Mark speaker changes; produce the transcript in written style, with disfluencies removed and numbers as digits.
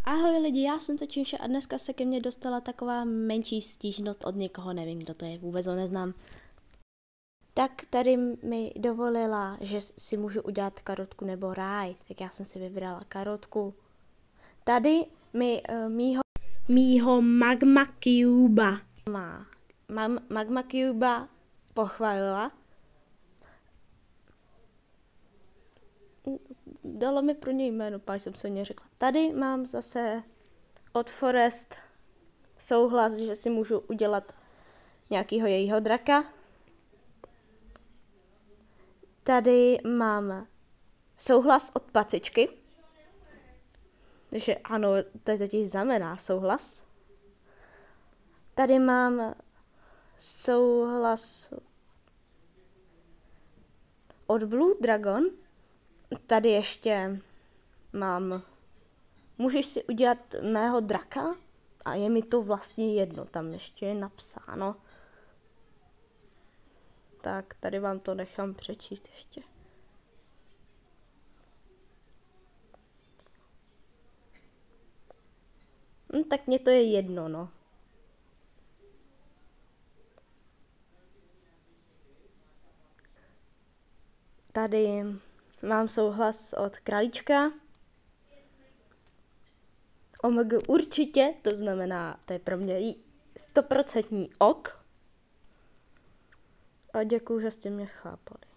Speaker 1: Ahoj lidi, já jsem Točinša a dneska se ke mně dostala taková menší stížnost od někoho, nevím, kdo to je, vůbec ho neznám. Tak tady mi dovolila, že si můžu udělat karotku nebo ráj, tak já jsem si vybrala karotku. Tady mi mýho Magma Cuba Magma Cuba pochválila. Dala mi pro něj jméno, páč jsem se o něj řekla. Tady mám zase od Forest souhlas, že si můžu udělat nějakýho jejího draka. Tady mám souhlas od Pacičky, že ano, to zatím znamená souhlas. Tady mám souhlas od Blue Dragon. Tady ještě mám, můžeš si udělat mého draka a je mi to vlastně jedno, tam ještě je napsáno. Tak tady vám to nechám přečíst ještě. Tak mně to je jedno, no. Tady mám souhlas od Králíčka. OMG určitě, to znamená, to je pro mě 100% ok. A děkuju, že jste mě chápali.